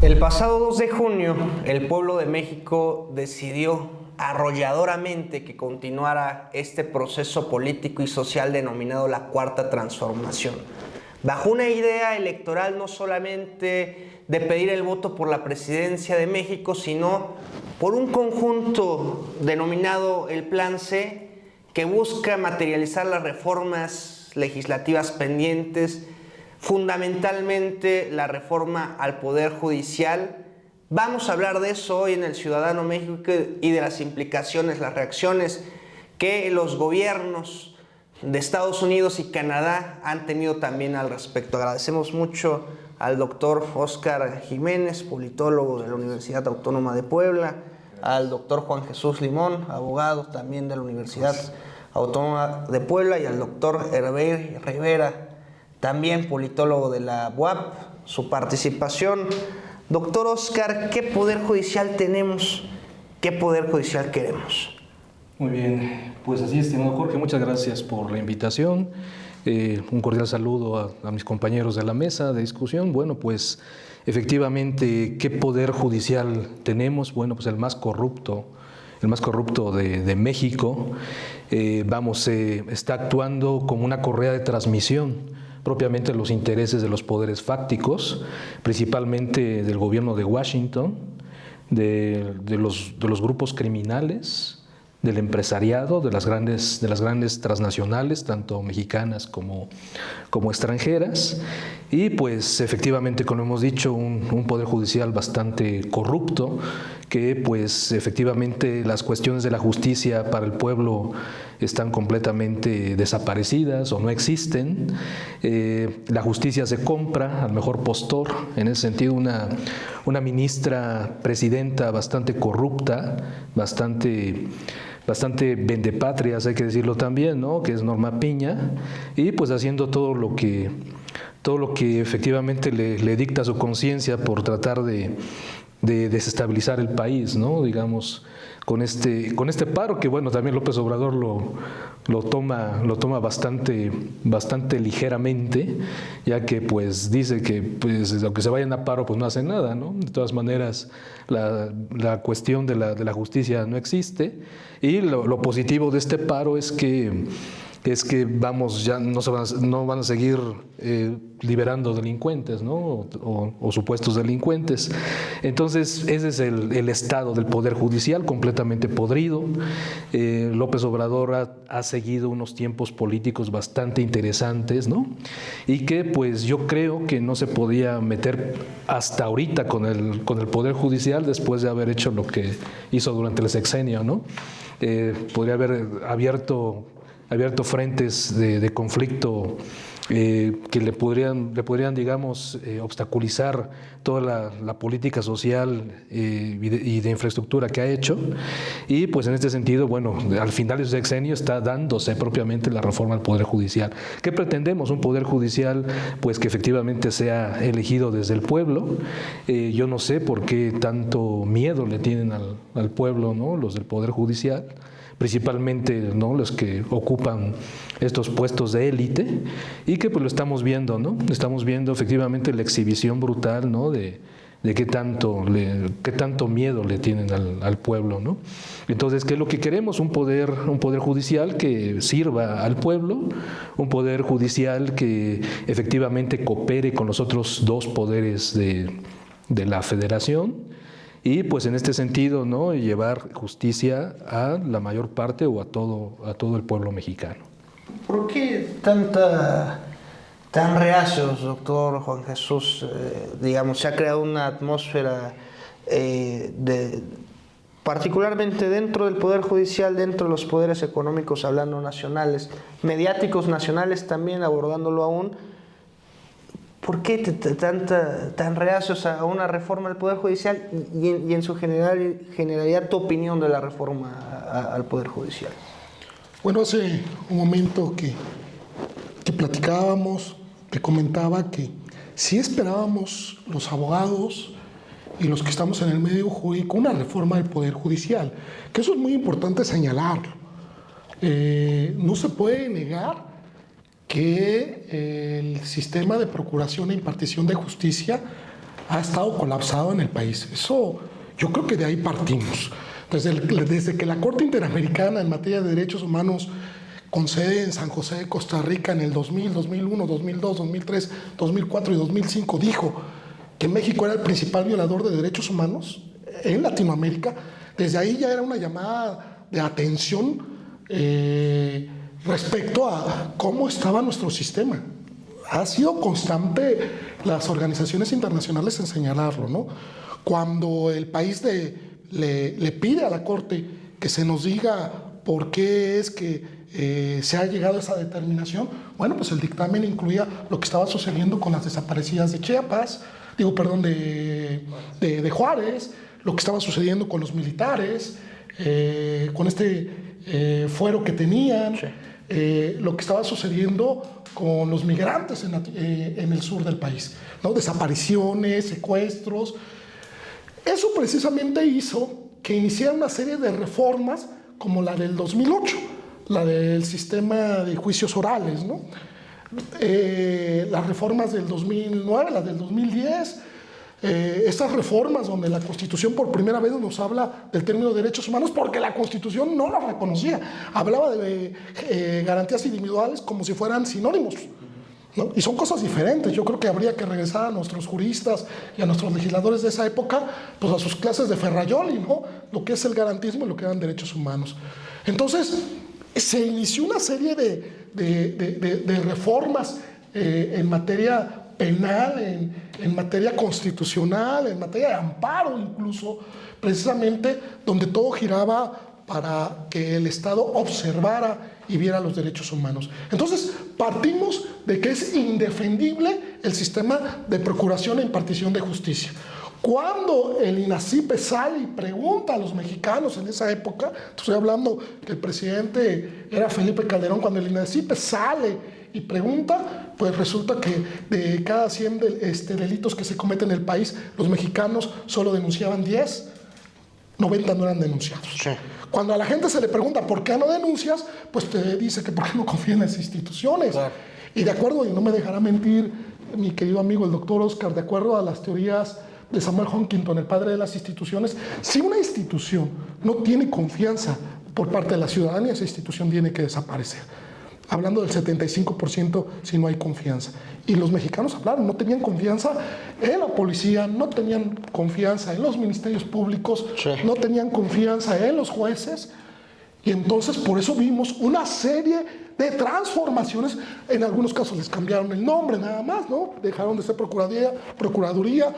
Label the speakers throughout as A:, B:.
A: El pasado 2 de junio, el pueblo de México decidió arrolladoramente que continuara este proceso político y social denominado la Cuarta Transformación, bajo una idea electoral no solamente de pedir el voto por la presidencia de México, sino por un conjunto denominado el Plan C, que busca materializar las reformas legislativas pendientes, fundamentalmente la reforma al Poder Judicial. Vamos a hablar de eso hoy en El Ciudadano México y de las implicaciones, las reacciones que los gobiernos de Estados Unidos y Canadá han tenido también al respecto. Agradecemos mucho al doctor Óscar Jiménez, politólogo de la Universidad Autónoma de Puebla, al doctor Juan Jesús Limón, abogado también de la Universidad Autónoma de Puebla, y al doctor Hervé Rivera, también politólogo de la UAP, su participación. Doctor Óscar, ¿qué poder judicial tenemos? ¿Qué poder judicial queremos?
B: Muy bien, pues así, estimado Jorge, muchas gracias por la invitación. Un cordial saludo a mis compañeros de la mesa de discusión. Bueno, pues efectivamente, ¿qué poder judicial tenemos? Bueno, pues el más corrupto de México. Está actuando como una correa de transmisión propiamente los intereses de los poderes fácticos, principalmente del gobierno de Washington, de los grupos criminales, del empresariado, de las grandes transnacionales, tanto mexicanas como extranjeras, y pues efectivamente, como hemos dicho, un poder judicial bastante corrupto, que pues efectivamente las cuestiones de la justicia para el pueblo están completamente desaparecidas o no existen. La justicia se compra al mejor postor. En ese sentido, una ministra presidenta bastante corrupta, bastante vendepatrias, hay que decirlo también, ¿no?, que es Norma Piña, y pues haciendo todo lo que efectivamente le dicta su conciencia por tratar de desestabilizar el país, ¿no? Digamos, con este paro que, bueno, también López Obrador lo toma bastante ligeramente, ya que pues dice que pues aunque se vayan a paro pues no hacen nada, ¿no? De todas maneras, la cuestión de la justicia no existe, y lo positivo de este paro es que ya no van a seguir liberando delincuentes, ¿no? o supuestos delincuentes. Entonces, ese es el estado del Poder Judicial, completamente podrido. López Obrador ha seguido unos tiempos políticos bastante interesantes, ¿no? Y que pues yo creo que no se podía meter hasta ahorita con el Poder Judicial después de haber hecho lo que hizo durante el sexenio, ¿no? Podría haber abierto frentes de conflicto que le podrían digamos, obstaculizar toda la política social y de infraestructura que ha hecho. Y pues en este sentido, bueno, al final de su sexenio está dándose propiamente la reforma al Poder Judicial. ¿Qué pretendemos? Un Poder Judicial pues que efectivamente sea elegido desde el pueblo. Yo no sé por qué tanto miedo le tienen al pueblo, ¿no?, los del Poder Judicial, principalmente, ¿no?, los que ocupan estos puestos de élite, y que pues lo estamos viendo, ¿no? Estamos viendo efectivamente la exhibición brutal, ¿no?, de qué tanto miedo le tienen al pueblo, ¿no? Entonces, ¿qué es lo que queremos? Un poder judicial que sirva al pueblo, un poder judicial que efectivamente coopere con los otros dos poderes de la federación. Y pues en este sentido, ¿no?, llevar justicia a la mayor parte o a todo el pueblo mexicano.
A: ¿Por qué tan reacios, doctor Juan Jesús? Digamos, se ha creado una atmósfera particularmente dentro del Poder Judicial, dentro de los poderes económicos, hablando nacionales, mediáticos nacionales también, abordándolo aún. ¿Por qué tan reacios a una reforma del Poder Judicial y en su generalidad tu opinión de la reforma al Poder Judicial?
C: Bueno, hace un momento que platicábamos, te comentaba que sí esperábamos los abogados y los que estamos en el medio jurídico una reforma del Poder Judicial, que eso es muy importante señalarlo. No se puede negar que el sistema de procuración e impartición de justicia ha estado colapsado en el país. Eso, yo creo que de ahí partimos. Desde que la Corte Interamericana en materia de derechos humanos con sede en San José de Costa Rica en el 2000, 2001, 2002, 2003, 2004 y 2005 dijo que México era el principal violador de derechos humanos en Latinoamérica, desde ahí ya era una llamada de atención respecto a cómo estaba nuestro sistema. Ha sido constante las organizaciones internacionales en señalarlo, ¿no? Cuando el país le pide a la Corte que se nos diga por qué es que se ha llegado a esa determinación, bueno, pues el dictamen incluía lo que estaba sucediendo con las desaparecidas de Chiapas, de Juárez, lo que estaba sucediendo con los militares, con este fuero que tenían, sí. Lo que estaba sucediendo con los migrantes en el sur del país, ¿no? Desapariciones, secuestros. Eso precisamente hizo que iniciara una serie de reformas como la del 2008, la del sistema de juicios orales, ¿no? Las reformas del 2009, las del 2010, estas reformas donde la Constitución por primera vez nos habla del término de derechos humanos porque la Constitución no lo reconocía, hablaba de garantías individuales como si fueran sinónimos, ¿no? Y son cosas diferentes. Yo creo que habría que regresar a nuestros juristas y a nuestros legisladores de esa época, pues a sus clases de Ferrajoli, ¿no? Lo que es el garantismo y lo que eran derechos humanos. Entonces, se inició una serie de reformas en materia penal, en materia constitucional, en materia de amparo incluso, precisamente donde todo giraba para que el Estado observara y viera los derechos humanos. Entonces, partimos de que es indefendible el sistema de procuración e impartición de justicia. Cuando el INACYPE sale y pregunta a los mexicanos en esa época, estoy hablando que el presidente era Felipe Calderón, cuando el INACYPE sale y pregunta, pues resulta que de cada 100 delitos que se cometen en el país, los mexicanos solo denunciaban 10, 90 no eran denunciados. Sí. Cuando a la gente se le pregunta ¿por qué no denuncias? Pues te dice que por qué no confía en las instituciones. Claro. Y de acuerdo, y no me dejará mentir mi querido amigo el doctor Oscar, de acuerdo a las teorías de Samuel Huntington, el padre de las instituciones, si una institución no tiene confianza por parte de la ciudadanía, esa institución tiene que desaparecer. Hablando del 75% si no hay confianza. Y los mexicanos hablaron, no tenían confianza en la policía, no tenían confianza en los ministerios públicos, sí. No tenían confianza en los jueces. Y entonces por eso vimos una serie de transformaciones. En algunos casos les cambiaron el nombre nada más, ¿no? Dejaron de ser procuraduría,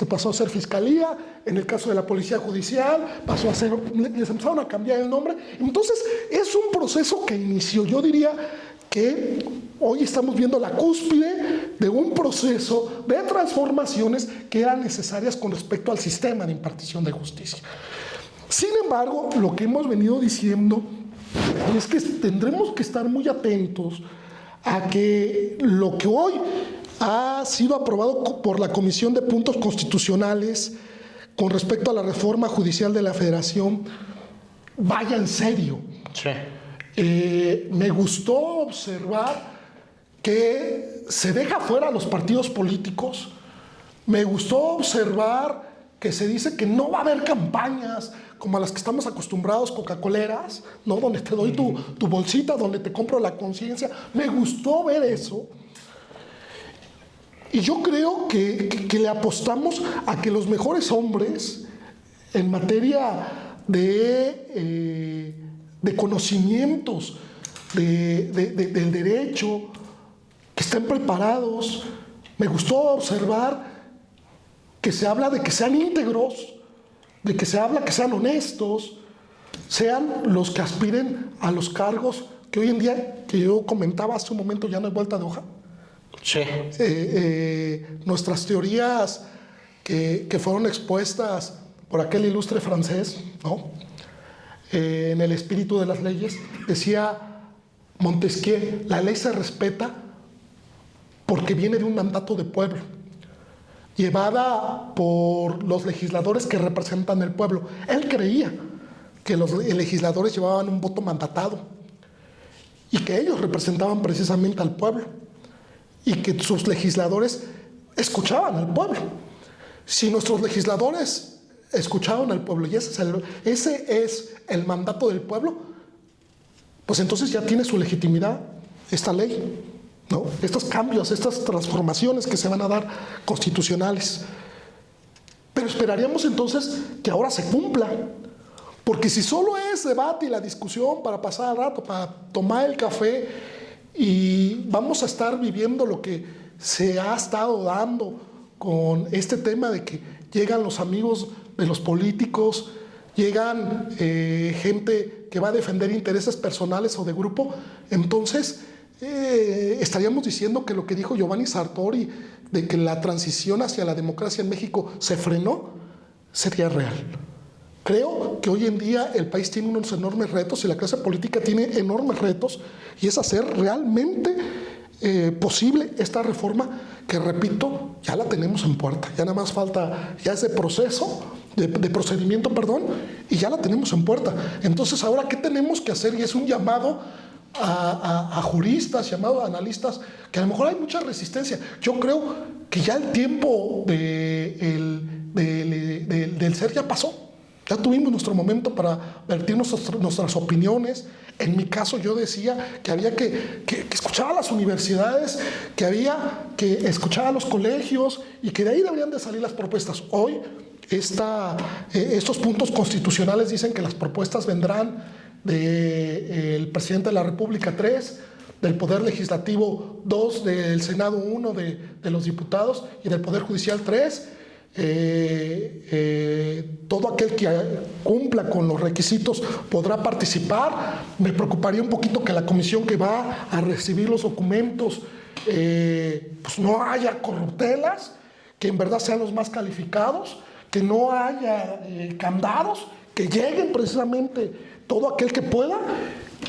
C: pasó a ser fiscalía. En el caso de la policía judicial pasó a ser, les empezaron a cambiar el nombre. Entonces es un proceso que inició, yo diría que hoy estamos viendo la cúspide de un proceso de transformaciones que eran necesarias con respecto al sistema de impartición de justicia. Sin embargo, lo que hemos venido diciendo es que tendremos que estar muy atentos a que lo que hoy ha sido aprobado por la Comisión de Puntos Constitucionales con respecto a la reforma judicial de la Federación vaya en serio. Sí. Me gustó observar que se deja fuera a los partidos políticos. Me gustó observar que se dice que no va a haber campañas como a las que estamos acostumbrados, coca-coleras, ¿no? Donde te doy tu bolsita, donde te compro la conciencia. Me gustó ver eso. Y yo creo que le apostamos a que los mejores hombres en materia de conocimientos del derecho, que estén preparados. Me gustó observar que se habla de que sean íntegros, de que se habla que sean honestos, sean los que aspiren a los cargos que hoy en día, que yo comentaba hace un momento, ya no hay vuelta de hoja. Sí. Nuestras teorías que fueron expuestas por aquel ilustre francés, ¿no? En el espíritu de las leyes, decía Montesquieu, la ley se respeta porque viene de un mandato de pueblo, llevada por los legisladores que representan el pueblo. Él creía que los legisladores llevaban un voto mandatado y que ellos representaban precisamente al pueblo y que sus legisladores escuchaban al pueblo. Si nuestros legisladores escucharon al pueblo y ese es el mandato del pueblo, pues entonces ya tiene su legitimidad esta ley, ¿no? Estos cambios, estas transformaciones que se van a dar constitucionales. Pero esperaríamos entonces que ahora se cumplan, porque si solo es debate y la discusión para pasar el rato, para tomar el café, y vamos a estar viviendo lo que se ha estado dando con este tema de que llegan los amigos de los políticos, llegan gente que va a defender intereses personales o de grupo, entonces estaríamos diciendo que lo que dijo Giovanni Sartori de que la transición hacia la democracia en México se frenó, sería real. Creo que hoy en día el país tiene unos enormes retos y la clase política tiene enormes retos, y es hacer realmente posible esta reforma que, repito, ya la tenemos en puerta. Ya nada más falta ya ese proceso de procedimiento, y ya la tenemos en puerta. Entonces, ahora, ¿qué tenemos que hacer? Y es un llamado a juristas, llamado a analistas, que a lo mejor hay mucha resistencia. Yo creo que ya el tiempo del ser ya pasó. Ya tuvimos nuestro momento para vertir nuestras opiniones. En mi caso, yo decía que había que escuchar a las universidades, que había que escuchar a los colegios y que de ahí deberían de salir las propuestas. Hoy, estos puntos constitucionales dicen que las propuestas vendrán del presidente de la República 3, del Poder Legislativo 2, del Senado 1, de los diputados, y del Poder Judicial 3. Todo aquel que cumpla con los requisitos podrá participar. Me preocuparía un poquito que la comisión que va a recibir los documentos pues no haya corruptelas, que en verdad sean los más calificados, que no haya candados, que lleguen precisamente todo aquel que pueda,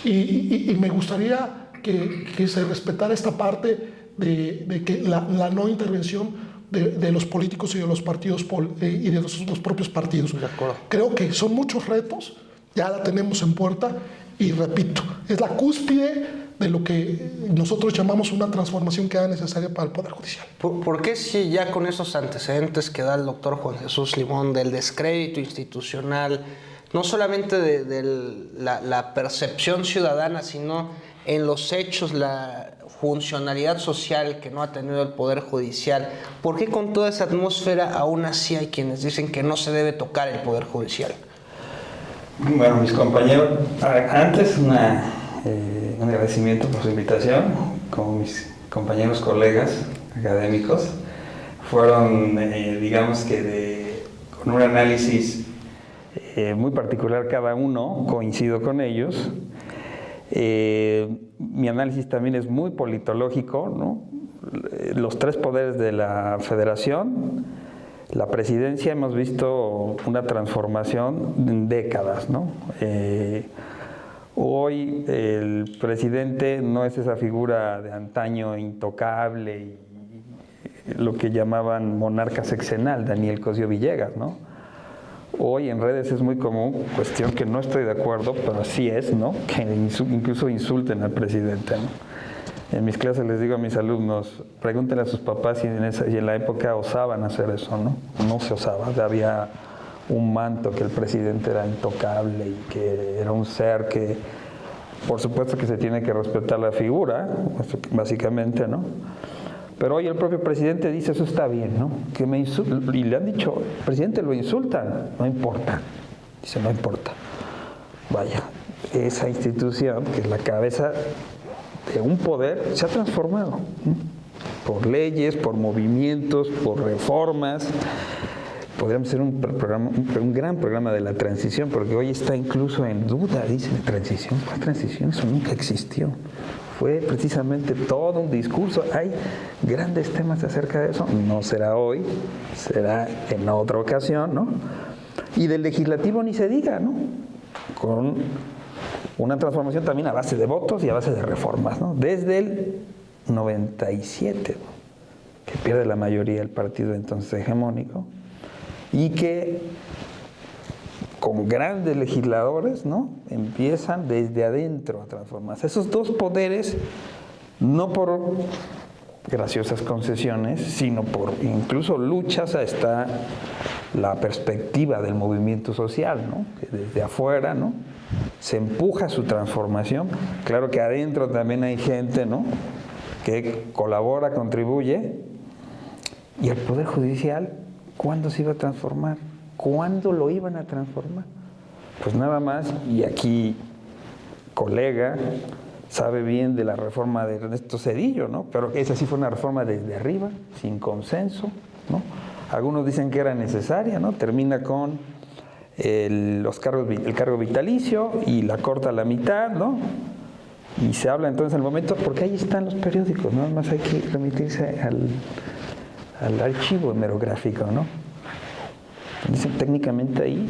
C: y me gustaría que se respetara esta parte de que la no intervención de los políticos y de los partidos y de los propios partidos.
A: De acuerdo.
C: Creo que son muchos retos, ya la tenemos en puerta, y repito, es la cúspide de lo que nosotros llamamos una transformación que era necesaria para el Poder Judicial.
A: ¿Por qué, si ya con esos antecedentes que da el doctor Juan Jesús Limón del descrédito institucional, no solamente de la percepción ciudadana, sino en los hechos, la funcionalidad social que no ha tenido el Poder Judicial, por qué con toda esa atmósfera aún así hay quienes dicen que no se debe tocar el Poder Judicial?
D: Bueno, mis compañeros, antes un agradecimiento por su invitación, como mis compañeros colegas académicos, fueron, digamos que con un análisis muy particular cada uno, coincido con ellos. Mi análisis también es muy politológico, ¿no? Los tres poderes de la Federación, la presidencia, hemos visto una transformación en décadas, ¿no? Hoy el presidente no es esa figura de antaño intocable y lo que llamaban monarca sexenal, Daniel Cosío Villegas, ¿no? Hoy en redes es muy común, cuestión que no estoy de acuerdo, pero así es, ¿no? Que incluso insulten al presidente, ¿no? En mis clases les digo a mis alumnos, pregúntenle a sus papás si en la época osaban hacer eso, ¿no? No se osaba, había un manto que el presidente era intocable y que era un ser que, por supuesto que se tiene que respetar la figura, básicamente, ¿no? Pero hoy el propio presidente dice, eso está bien, ¿no? Que me y le han dicho, presidente, lo insultan, no importa. Dice, no importa. Vaya, esa institución, que es la cabeza de un poder, se ha transformado, ¿no? Por leyes, por movimientos, por reformas. Podríamos hacer un gran programa de la transición, porque hoy está incluso en duda, dice, ¿transición? ¿Cuál transición? Eso nunca existió. Fue precisamente todo un discurso. Hay grandes temas acerca de eso. No será hoy, será en otra ocasión, ¿no? Y del legislativo ni se diga, ¿no? Con una transformación también a base de votos y a base de reformas, ¿no? Desde el 97, ¿no? Que pierde la mayoría el partido entonces hegemónico, y que con grandes legisladores, ¿no? Empiezan desde adentro a transformarse. Esos dos poderes, no por graciosas concesiones, sino por incluso luchas hasta la perspectiva del movimiento social, ¿no? Que desde afuera, ¿no?, se empuja su transformación. Claro que adentro también hay gente, ¿no?, que colabora, contribuye. Y el Poder Judicial, ¿cuándo se iba a transformar? ¿Cuándo lo iban a transformar? Pues nada más, y aquí colega sabe bien de la reforma de Ernesto Zedillo, ¿no? Pero esa sí fue una reforma desde arriba, sin consenso, ¿no? Algunos dicen que era necesaria, ¿no? Termina con el cargo vitalicio y la corta a la mitad, ¿no? Y se habla entonces en el momento, porque ahí están los periódicos, nada más hay que remitirse al archivo hemerográfico, ¿no? Dicen técnicamente ahí,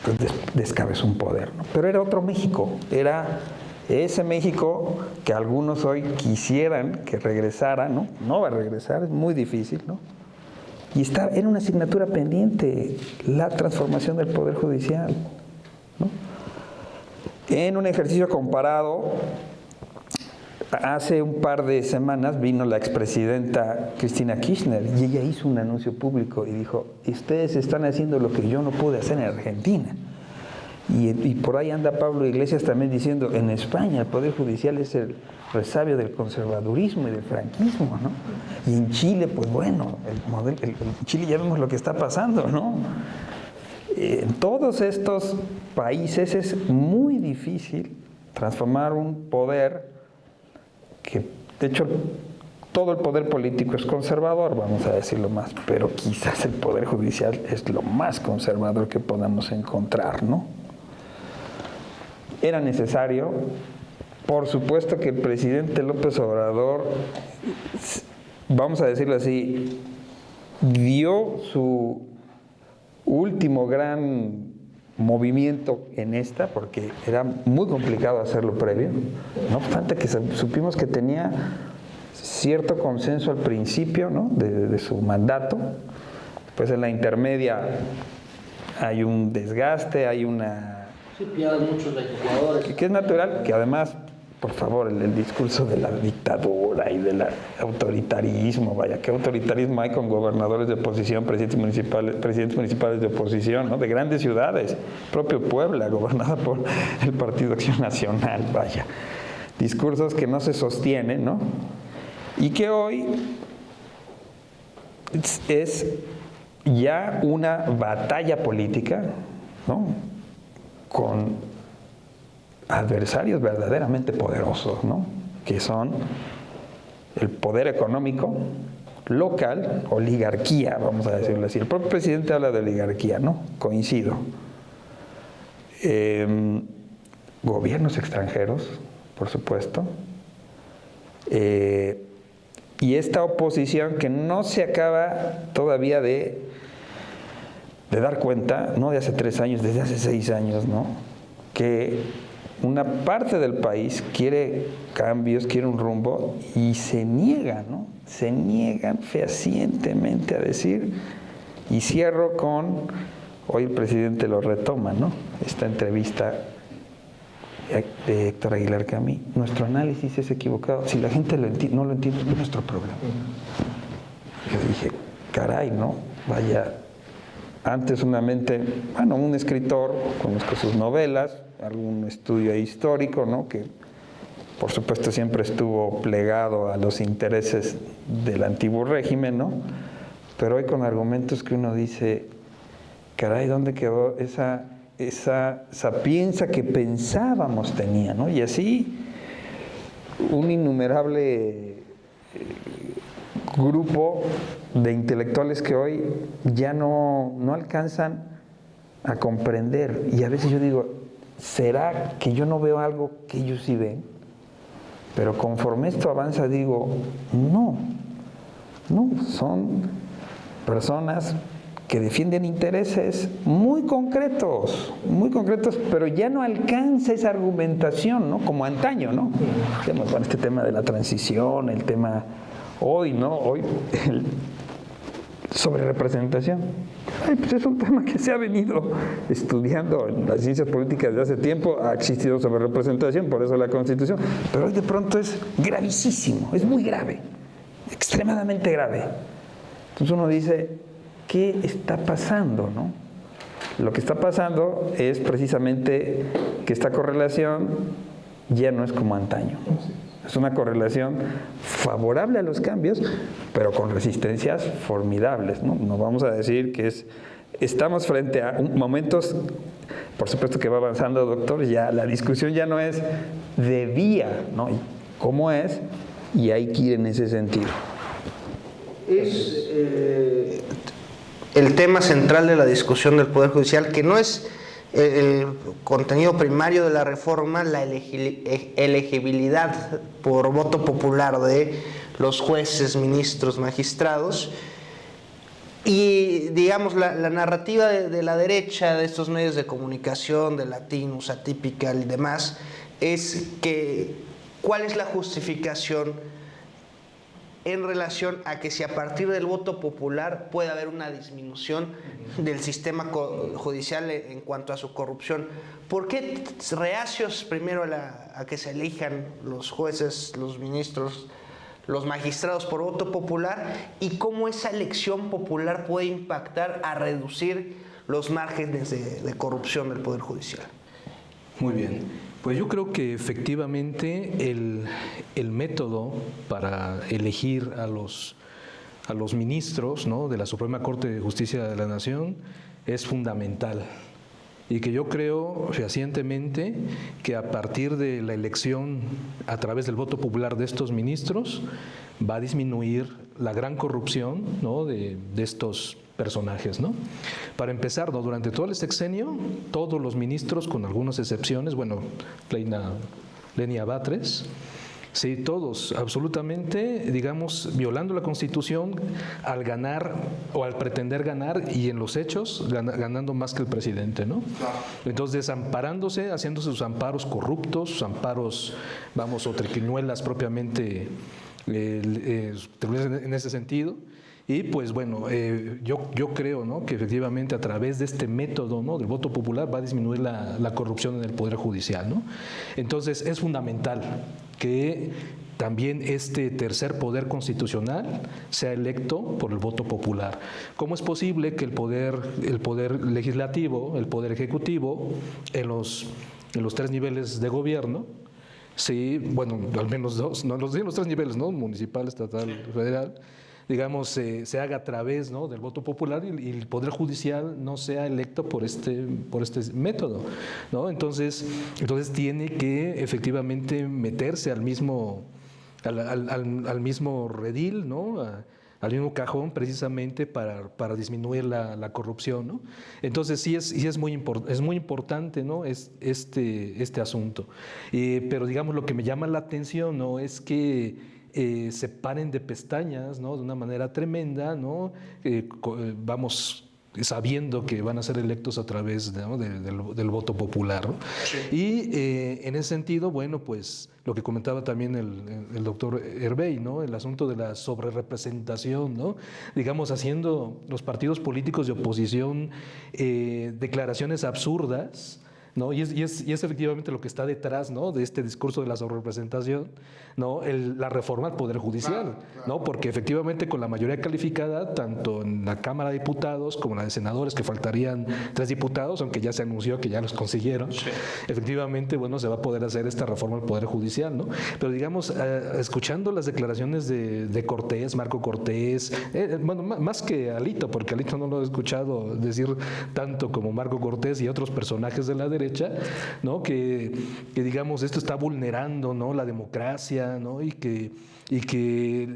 D: pues descabezó un poder, ¿no? Pero era otro México, era ese México que algunos hoy quisieran que regresara, ¿no? No va a regresar, es muy difícil, ¿no? Y era una asignatura pendiente, la transformación del Poder Judicial, ¿no? En un ejercicio comparado, hace un par de semanas vino la expresidenta Cristina Kirchner y ella hizo un anuncio público y dijo: ustedes están haciendo lo que yo no pude hacer en Argentina. Y por ahí anda Pablo Iglesias también diciendo: en España el Poder Judicial es el resabio del conservadurismo y del franquismo, ¿no? Y en Chile, pues bueno, en Chile ya vemos lo que está pasando, ¿no? En todos estos países es muy difícil transformar un poder que, de hecho, todo el poder político es conservador, vamos a decirlo más, pero quizás el Poder Judicial es lo más conservador que podamos encontrar, ¿no? Era necesario. Por supuesto que el presidente López Obrador, vamos a decirlo así, dio su último gran movimiento en esta, porque era muy complicado hacerlo previo. No obstante que supimos que tenía cierto consenso al principio, ¿no?, de su mandato. Pues en la intermedia hay un desgaste, hay una...
A: Sí, pierden muchos legisladores.
D: Que es natural, que además, por favor, el discurso de la dictadura y del autoritarismo, vaya, ¿qué autoritarismo hay con gobernadores de oposición, presidentes municipales de oposición, ¿no?, de grandes ciudades? Propio Puebla, gobernada por el Partido Acción Nacional, vaya. Discursos que no se sostienen, ¿no? Y que hoy es ya una batalla política, ¿no?, con adversarios verdaderamente poderosos, ¿no?, que son el poder económico local, oligarquía, vamos a decirlo así. El propio presidente habla de oligarquía, ¿no? Coincido. Gobiernos extranjeros, por supuesto. Y esta oposición que no se acaba todavía de dar cuenta, no de hace 3 años, desde hace 6 años, ¿no?, que una parte del país quiere cambios, quiere un rumbo y se niega, ¿no? Se niegan fehacientemente a decir, y cierro con, hoy el presidente lo retoma, ¿no?, esta entrevista de Héctor Aguilar Camí: nuestro análisis es equivocado, si la gente no lo entiende, es nuestro problema. Yo dije, caray, ¿no? Vaya, antes un escritor, conozco sus novelas, algún estudio histórico, ¿no?, que por supuesto siempre estuvo plegado a los intereses del antiguo régimen, ¿no?, pero hoy con argumentos que uno dice, caray, ¿dónde quedó esa sapienza que pensábamos tenía, ¿no? Y así un innumerable grupo de intelectuales que hoy ya no alcanzan a comprender. Y a veces yo digo, ¿será que yo no veo algo que ellos sí ven? Pero conforme esto avanza digo, no, son personas que defienden intereses muy concretos, pero ya no alcanza esa argumentación, ¿no?, como antaño, ¿no? Bueno, este tema de la transición, el tema hoy, ¿no? Hoy, sobre representación. Pues es un tema que se ha venido estudiando en las ciencias políticas desde hace tiempo, ha existido sobre representación, por eso la Constitución, pero hoy de pronto es gravísimo, es muy grave, extremadamente grave. Entonces uno dice, ¿qué está pasando, no? Lo que está pasando es precisamente que esta correlación ya no es como antaño. Es una correlación favorable a los cambios, pero con resistencias formidables, ¿no? No vamos a decir que estamos frente a momentos, por supuesto que va avanzando, doctor, ya la discusión ya no es de vía, ¿no? ¿Cómo es? Y hay que ir en ese sentido.
A: Es el tema central de la discusión del Poder Judicial, que no es el contenido primario de la reforma, la elegibilidad por voto popular de los jueces, ministros, magistrados. Y digamos, la narrativa de la derecha, de estos medios de comunicación, de Latinus, Atypical y demás, es que ¿cuál es la justificación en relación a que si a partir del voto popular puede haber una disminución del sistema judicial en cuanto a su corrupción? ¿Por qué reacios primero a que se elijan los jueces, los ministros, los magistrados por voto popular, y cómo esa elección popular puede impactar a reducir los márgenes de corrupción del Poder Judicial?
B: Muy bien. Pues yo creo que efectivamente el método para elegir a los ministros, ¿no?, de la Suprema Corte de Justicia de la Nación es fundamental. Y que yo creo fehacientemente que a partir de la elección a través del voto popular de estos ministros va a disminuir la gran corrupción, ¿no?, de estos personajes, ¿no? Para empezar, ¿no?, durante todo el sexenio, todos los ministros, con algunas excepciones, bueno, Lenia Batres, sí, todos, absolutamente, digamos, violando la Constitución al ganar o al pretender ganar, y en los hechos ganando más que el presidente, ¿no? Entonces, desamparándose, haciéndose sus amparos corruptos, sus amparos, vamos, o triquiñuelas propiamente en ese sentido. Y pues bueno, yo creo, ¿no?, que efectivamente a través de este método, ¿no?, del voto popular va a disminuir la corrupción en el Poder Judicial, ¿no? Entonces es fundamental que también este tercer poder constitucional sea electo por el voto popular. ¿Cómo es posible que el poder legislativo, el poder ejecutivo, en los tres niveles de gobierno, sí, bueno, al menos dos, no los tres niveles, ¿no?, municipal, estatal, federal, digamos, se haga a través, ¿no?, del voto popular, y el Poder Judicial no sea electo por este método, ¿no? Entonces tiene que efectivamente meterse al mismo redil, ¿no?, al mismo cajón, precisamente para disminuir la corrupción, ¿no? Entonces sí es muy importante, ¿no?, este asunto. Pero digamos, lo que me llama la atención, ¿no?, es que se paren de pestañas, ¿no?, de una manera tremenda, ¿no?, vamos, sabiendo que van a ser electos a través, ¿no?, del voto popular, ¿no? Sí. Y en ese sentido, bueno, pues lo que comentaba también el doctor Hervey, ¿no?, el asunto de la sobrerepresentación, ¿no?, digamos, haciendo los partidos políticos de oposición declaraciones absurdas, ¿no? Y es efectivamente lo que está detrás, ¿no?, de este discurso de la sobrerepresentación, ¿no?, la reforma al Poder Judicial, ¿no?, porque efectivamente con la mayoría calificada, tanto en la Cámara de Diputados como en la de Senadores, que faltarían 3 diputados, aunque ya se anunció que ya los consiguieron, sí, efectivamente, bueno, se va a poder hacer esta reforma al Poder Judicial, ¿no? Pero digamos, escuchando las declaraciones de Cortés, Marco Cortés, bueno, más que Alito, porque Alito no lo he escuchado decir tanto como Marco Cortés y otros personajes de la derecha, ¿no?, que digamos, esto está vulnerando, ¿no?, la democracia, ¿no?, y que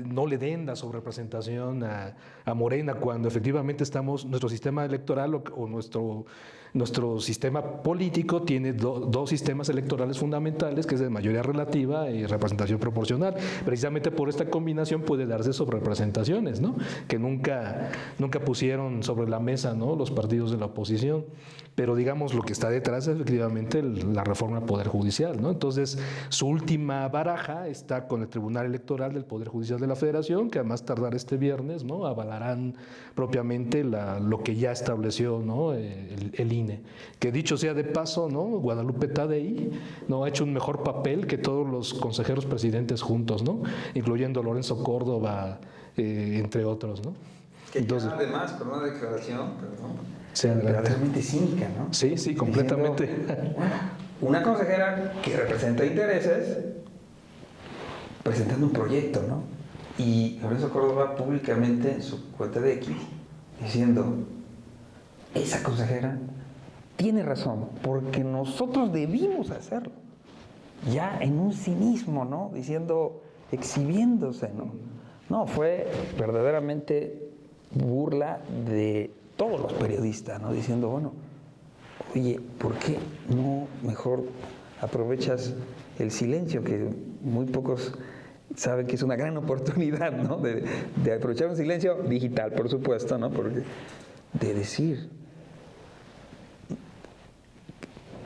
B: no le den la sobrerepresentación a Morena, cuando efectivamente nuestro sistema electoral o nuestro sistema político tiene dos sistemas electorales fundamentales, que es de mayoría relativa y representación proporcional. Precisamente por esta combinación puede darse sobrerepresentaciones, ¿no?, que nunca pusieron sobre la mesa, ¿no?, los partidos de la oposición. Pero digamos, lo que está detrás efectivamente la reforma al Poder Judicial, ¿no? Entonces, su última baraja está con el Tribunal Electoral del Poder Judicial de la Federación, que a más tardar este viernes, ¿no?, avalarán propiamente lo que ya estableció, ¿no?, el INE. Que dicho sea de paso, ¿no?, Guadalupe Tadei, ¿no?, ha hecho un mejor papel que todos los consejeros presidentes juntos, ¿no?, incluyendo Lorenzo Córdoba, entre otros, ¿no?
E: Que
B: entonces,
E: ya además, con una declaración, perdón,
B: sí,
E: realmente cínica, ¿no?
B: Sí, sí, completamente.
E: Diciendo, bueno, una consejera que representa intereses presentando un proyecto, ¿no? Y Lorenzo Córdoba públicamente en su cuenta de X diciendo, esa consejera tiene razón, porque nosotros debimos hacerlo. Ya en un cinismo, ¿no? Diciendo, exhibiéndose, ¿no? No, fue verdaderamente burla de todos los periodistas, ¿no? Diciendo, bueno, oye, ¿por qué no mejor aprovechas el silencio, que muy pocos saben que es una gran oportunidad, ¿no? De aprovechar un silencio digital, por supuesto, ¿no? Porque de decir,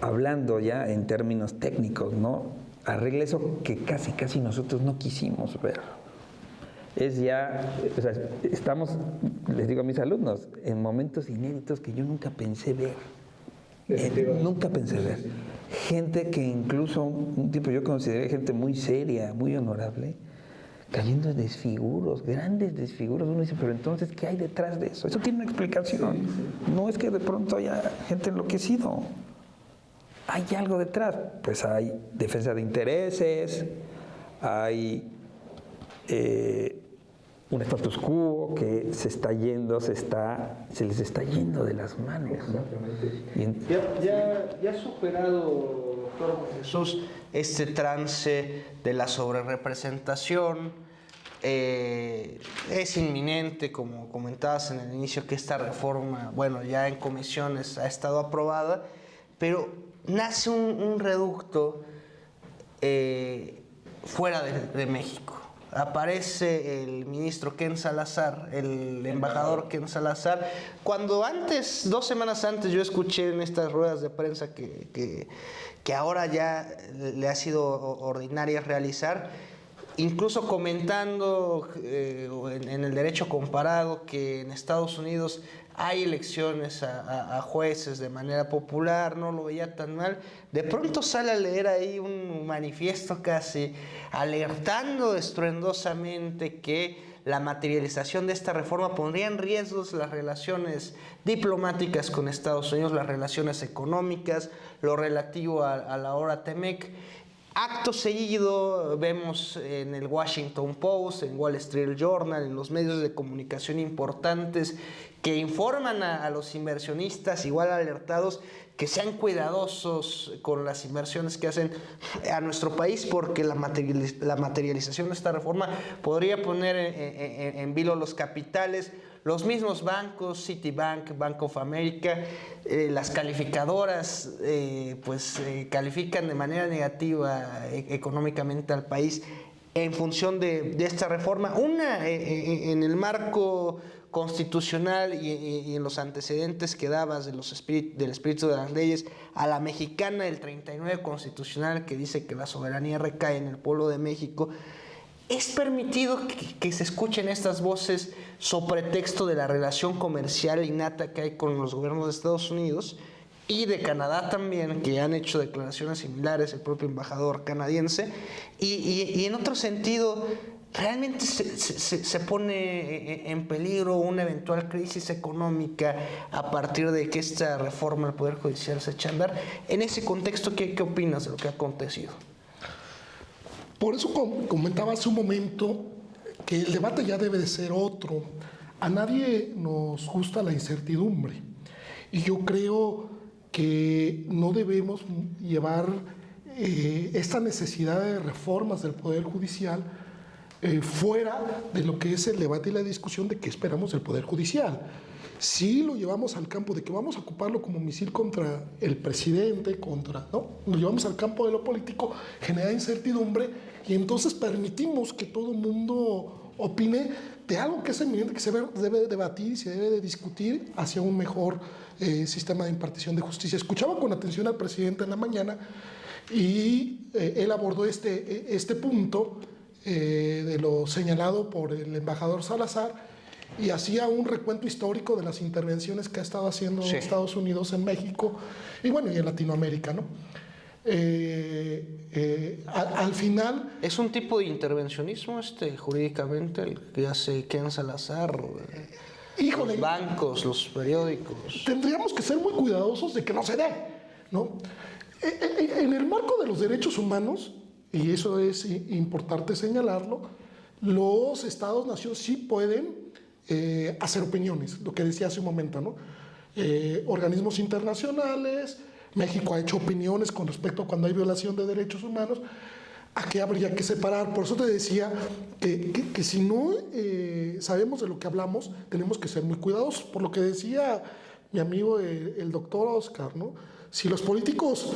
E: hablando ya en términos técnicos, ¿no?, arregle eso que casi nosotros no quisimos ver. Es ya, o sea, estamos, les digo a mis alumnos, en momentos inéditos que yo nunca pensé ver. Nunca pensé ver. Gente que incluso un tiempo yo consideré gente muy seria, muy honorable, cayendo en desfiguros, grandes desfiguros. Uno dice, pero entonces, ¿qué hay detrás de eso? Eso tiene una explicación. No es que de pronto haya gente enloquecido. Hay algo detrás. Pues hay defensa de intereses, hay un status quo que se está yendo, se les está yendo de las manos, ¿no?
A: Ya ha superado, doctor Jesús, este trance de la sobrerepresentación. Es inminente, como comentabas en el inicio, que esta reforma, bueno, ya en comisiones ha estado aprobada, pero nace un reducto fuera de México. Aparece el ministro Ken Salazar, el embajador Ken Salazar, cuando antes, 2 semanas antes, yo escuché en estas ruedas de prensa que ahora ya le ha sido ordinaria realizar, incluso comentando en el derecho comparado que en Estados Unidos hay elecciones a jueces de manera popular, no lo veía tan mal. De pronto sale a leer ahí un manifiesto casi alertando estruendosamente que la materialización de esta reforma pondría en riesgo las relaciones diplomáticas con Estados Unidos, las relaciones económicas, lo relativo a la hora TEMEC. Acto seguido vemos en el Washington Post, en Wall Street Journal, en los medios de comunicación importantes que informan a los inversionistas, igual alertados, que sean cuidadosos con las inversiones que hacen a nuestro país, porque la materialización de esta reforma podría poner en vilo los capitales. Los mismos bancos, Citibank, Bank of America, las calificadoras, califican de manera negativa económicamente al país en función de esta reforma. Una, en el marco constitucional y en los antecedentes que dabas del espíritu de las leyes, a la mexicana, el 39 constitucional, que dice que la soberanía recae en el pueblo de México. ¿Es permitido que se escuchen estas voces sobre pretexto de la relación comercial innata que hay con los gobiernos de Estados Unidos y de Canadá también, que han hecho declaraciones similares, el propio embajador canadiense? Y en otro sentido, ¿realmente se pone en peligro una eventual crisis económica a partir de que esta reforma al Poder Judicial se echa a andar? En ese contexto, ¿qué opinas de lo que ha acontecido?
C: Por eso comentaba hace un momento que el debate ya debe de ser otro. A nadie nos gusta la incertidumbre. Y yo creo que no debemos llevar esta necesidad de reformas del Poder Judicial fuera de lo que es el debate y la discusión de qué esperamos del Poder Judicial. Si lo llevamos al campo de que vamos a ocuparlo como misil contra el presidente, ¿no? Lo llevamos al campo de lo político, genera incertidumbre y entonces permitimos que todo el mundo opine de algo que es eminente, que se debe de debatir y se debe de discutir hacia un mejor sistema de impartición de justicia. Escuchaba con atención al presidente en la mañana y él abordó este punto de lo señalado por el embajador Salazar y hacía un recuento histórico de las intervenciones que ha estado haciendo Estados Unidos en México y bueno, y en Latinoamérica, ¿no? Al final...
A: ¿Es un tipo de intervencionismo jurídicamente el que hace Ken Salazar?
C: Híjole,
A: los bancos, los periódicos.
C: Tendríamos que ser muy cuidadosos de que no se dé, ¿no? En el marco de los derechos humanos, y eso es importante señalarlo, los estados-nación sí pueden hacer opiniones, lo que decía hace un momento, ¿no? Organismos internacionales, México ha hecho opiniones con respecto a cuando hay violación de derechos humanos, a qué habría que separar. Por eso te decía que si no sabemos de lo que hablamos, tenemos que ser muy cuidadosos. Por lo que decía mi amigo el doctor Oscar, ¿no? Si los políticos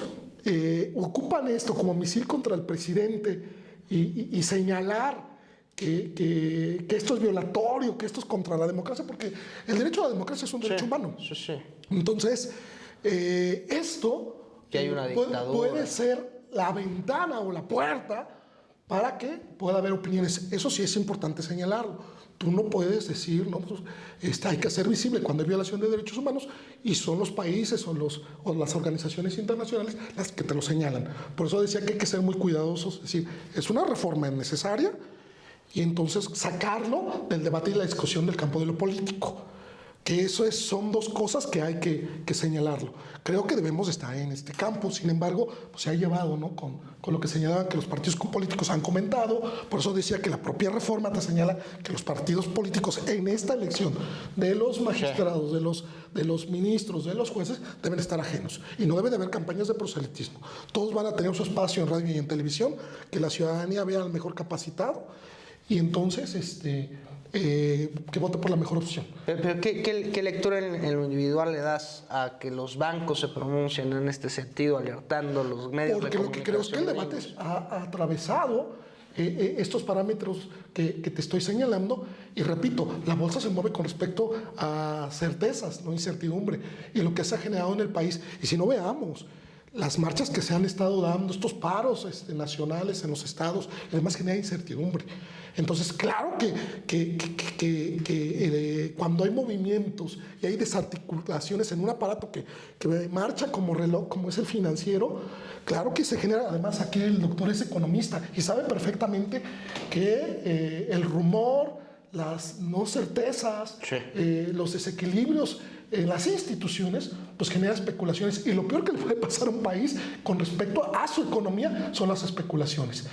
C: ocupan esto como misil contra el presidente y señalar que esto es violatorio, que esto es contra la democracia, porque el derecho a la democracia es un derecho humano.
A: Sí.
C: Entonces, esto
A: que hay una dictadura.
C: Puede ser la ventana o la puerta para que pueda haber opiniones. Eso sí es importante señalarlo. Tú no puedes decir, no, pues, hay que hacer visible cuando hay violación de derechos humanos y son los países o las organizaciones internacionales las que te lo señalan. Por eso decía que hay que ser muy cuidadosos. Es decir, es una reforma necesaria y entonces sacarlo del debate y la discusión del campo de lo político. Que eso son dos cosas que hay que señalarlo. Creo que debemos estar en este campo, sin embargo, pues se ha llevado, ¿no? con lo que señalaban que los partidos políticos han comentado. Por eso decía que la propia reforma te señala que los partidos políticos en esta elección de los magistrados, de los ministros, de los jueces, deben estar ajenos. Y no debe de haber campañas de proselitismo. Todos van a tener su espacio en radio y en televisión, que la ciudadanía vea al mejor capacitado y entonces que vote por la mejor opción.
A: Pero ¿qué lectura en lo individual le das a que los bancos se pronuncien en este sentido, alertando los medios
C: Porque
A: de comunicación?
C: Porque lo que creo es que el debate ha atravesado estos parámetros que te estoy señalando, y repito, la bolsa se mueve con respecto a certezas, no incertidumbre, y lo que se ha generado en el país. Y si no, veamos las marchas que se han estado dando, estos paros nacionales en los estados, además genera incertidumbre. Entonces, claro que cuando hay movimientos y hay desarticulaciones en un aparato que marcha como reloj, como es el financiero, claro que se genera. Además, aquí el doctor es economista y sabe perfectamente que el rumor, las no certezas, los desequilibrios en las instituciones, pues genera especulaciones. Y lo peor que le puede pasar a un país con respecto a su economía son las especulaciones.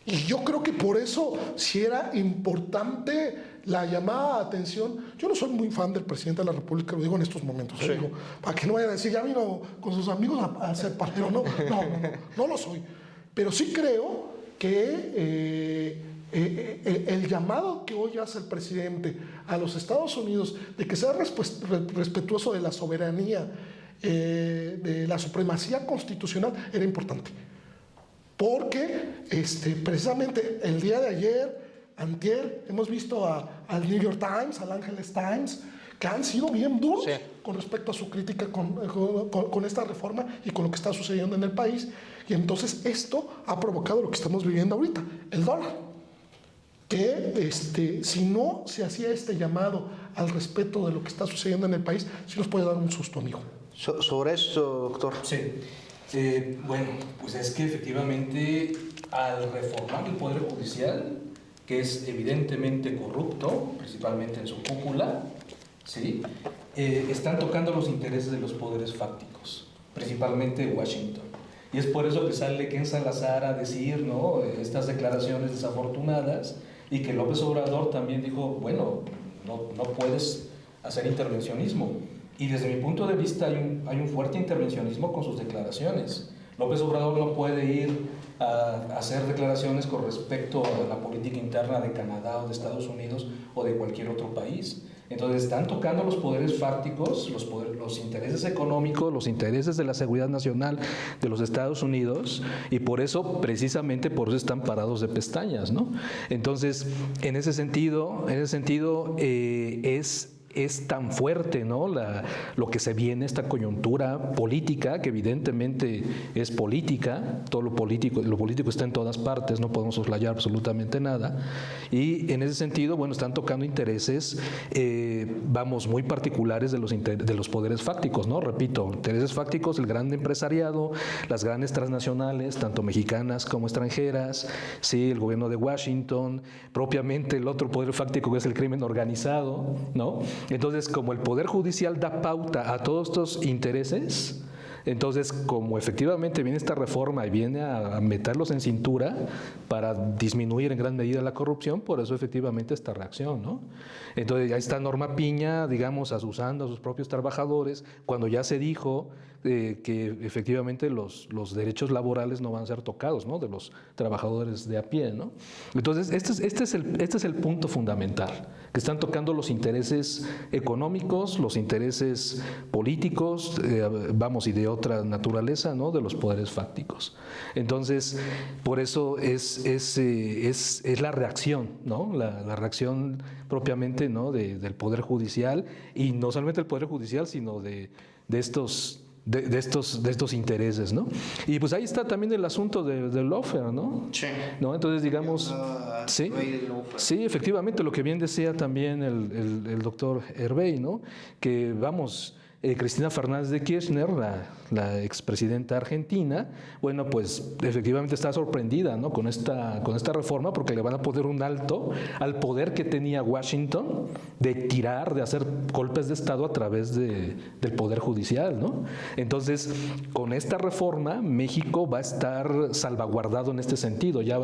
C: Y yo creo que por eso sí era importante la llamada de atención. Yo no soy muy fan del presidente de la República, lo digo en estos momentos. Digo, para que no vayan a decir, ya vino con sus amigos a ser palero. No lo soy. Pero sí creo que el llamado que hoy hace el presidente a los Estados Unidos de que sea respetuoso de la soberanía, de la supremacía constitucional, era importante. Porque precisamente el día de ayer, antier, hemos visto al New York Times, al Angeles Times, que han sido bien duros con respecto a su crítica con esta reforma y con lo que está sucediendo en el país. Y entonces esto ha provocado lo que estamos viviendo ahorita, el dólar. Que si no se hacía este llamado al respeto de lo que está sucediendo en el país, sí nos puede dar un susto, amigo.
A: Sobre esto, doctor.
B: Sí. Bueno, pues es que efectivamente al reformar el Poder Judicial, que es evidentemente corrupto, principalmente en su cúpula, ¿sí? Están tocando los intereses de los poderes fácticos, principalmente Washington. Y es por eso que sale Ken Salazar a decir, ¿no?, estas declaraciones desafortunadas, y que López Obrador también dijo, bueno, no puedes hacer intervencionismo. Y desde mi punto de vista hay un fuerte intervencionismo con sus declaraciones. López Obrador no puede ir a hacer declaraciones con respecto a la política interna de Canadá o de Estados Unidos o de cualquier otro país. Entonces están tocando los poderes fácticos, los intereses económicos, los intereses de la seguridad nacional de los Estados Unidos, y por eso, precisamente por eso están parados de pestañas, ¿no? Entonces, en ese sentido es tan fuerte, ¿no? Lo que se viene, esta coyuntura política, que evidentemente es política, todo lo político está en todas partes, no podemos soslayar absolutamente nada, y en ese sentido, bueno, están tocando intereses, muy particulares de los poderes fácticos, ¿no? Repito, intereses fácticos, el gran empresariado, las grandes transnacionales, tanto mexicanas como extranjeras, sí, el gobierno de Washington, propiamente el otro poder fáctico que es el crimen organizado, ¿no? Entonces, como el Poder Judicial da pauta a todos estos intereses, entonces, como efectivamente viene esta reforma y viene a meterlos en cintura para disminuir en gran medida la corrupción, por eso efectivamente esta reacción, ¿no? Entonces, ya está Norma Piña, digamos, asusando a sus propios trabajadores, cuando ya se dijo que efectivamente los derechos laborales no van a ser tocados, ¿no? De los trabajadores de a pie, ¿no? Entonces, este es el punto fundamental, que están tocando los intereses económicos, los intereses políticos, y de otra naturaleza, ¿no? De los poderes fácticos. Entonces, por eso es la reacción, ¿no? La reacción propiamente, ¿no? Del Poder Judicial, y no solamente el Poder Judicial, sino de estos intereses, ¿no? Y pues ahí está también el asunto del lawfare, ¿no?
A: Sí.
B: ¿No? Entonces, digamos, sí, efectivamente, lo que bien decía también el doctor Hervey, ¿no? Que Cristina Fernández de Kirchner, la expresidenta argentina, bueno, pues efectivamente está sorprendida, ¿no? con esta reforma, porque le van a poner un alto al poder que tenía Washington de hacer golpes de Estado a través del Poder Judicial, ¿no? Entonces, con esta reforma, México va a estar salvaguardado en este sentido, ya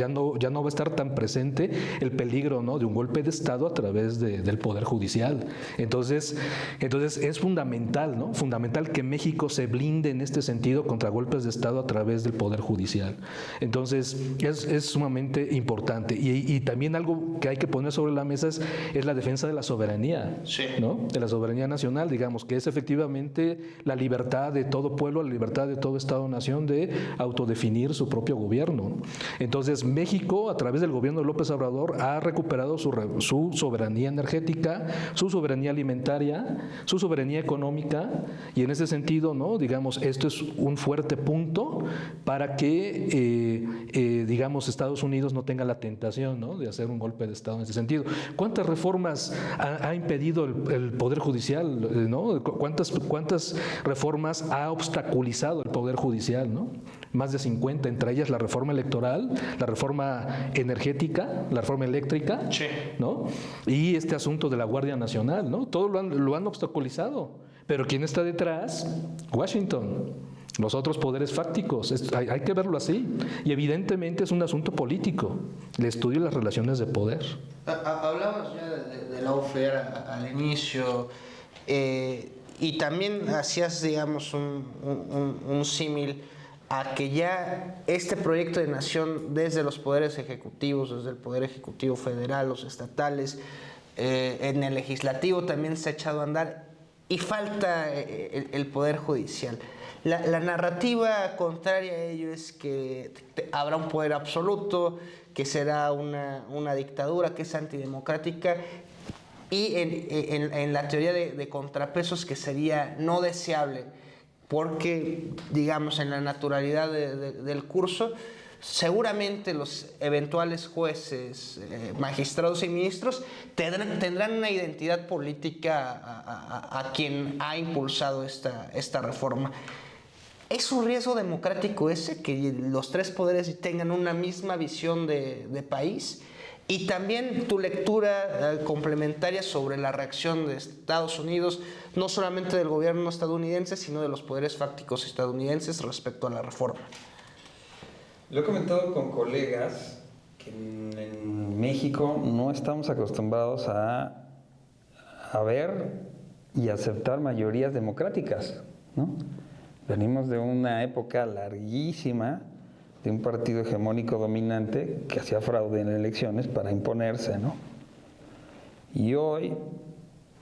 B: no va a estar tan presente el peligro, ¿no? De un golpe de Estado a través del Poder Judicial. Entonces es fundamental, ¿no? Fundamental que México se blinde en este sentido contra golpes de Estado a través del Poder Judicial. Entonces, es sumamente importante. Y también algo que hay que poner sobre la mesa es la defensa de la soberanía,
A: sí,
B: ¿no? De la soberanía nacional, digamos, que es efectivamente la libertad de todo pueblo, la libertad de todo Estado-nación de autodefinir su propio gobierno, ¿no? Entonces, México, a través del gobierno de López Obrador, ha recuperado su soberanía energética, su soberanía alimentaria, su soberanía económica, y en ese sentido, ¿no? Digamos, esto es un fuerte punto para que, digamos, Estados Unidos no tenga la tentación, ¿no? De hacer un golpe de Estado en ese sentido. ¿Cuántas reformas ha impedido el Poder Judicial, ¿no? ¿Cuántas reformas ha obstaculizado el Poder Judicial, ¿no? Más de 50, entre ellas la reforma electoral, la reforma energética, la reforma eléctrica,
A: sí,
B: ¿no? Y este asunto de la Guardia Nacional, ¿no? Todo lo han obstaculizado. Pero ¿quién está detrás? Washington, los otros poderes fácticos. Hay que verlo así. Y evidentemente es un asunto político, el estudio de las relaciones de poder.
A: Hablamos ya de lawfare al inicio, y también hacías, digamos, un símil a que ya este proyecto de nación, desde los poderes ejecutivos, desde el Poder Ejecutivo Federal, los estatales, en el legislativo también se ha echado a andar, y falta el Poder Judicial. La narrativa contraria a ello es que habrá un poder absoluto, que será una dictadura, que es antidemocrática, y en la teoría de contrapesos, que sería no deseable, porque, digamos, en la naturalidad del curso, seguramente los eventuales jueces, magistrados y ministros tendrán una identidad política a quien ha impulsado esta reforma. ¿Es un riesgo democrático ese, que los tres poderes tengan una misma visión de país? Y también tu lectura complementaria sobre la reacción de Estados Unidos, no solamente del gobierno estadounidense, sino de los poderes fácticos estadounidenses respecto a la reforma.
E: Lo he comentado con colegas que en México no estamos acostumbrados a ver y aceptar mayorías democráticas, ¿no? Venimos de una época larguísima
D: de un partido hegemónico dominante que hacía fraude en elecciones para imponerse, ¿no? Y hoy,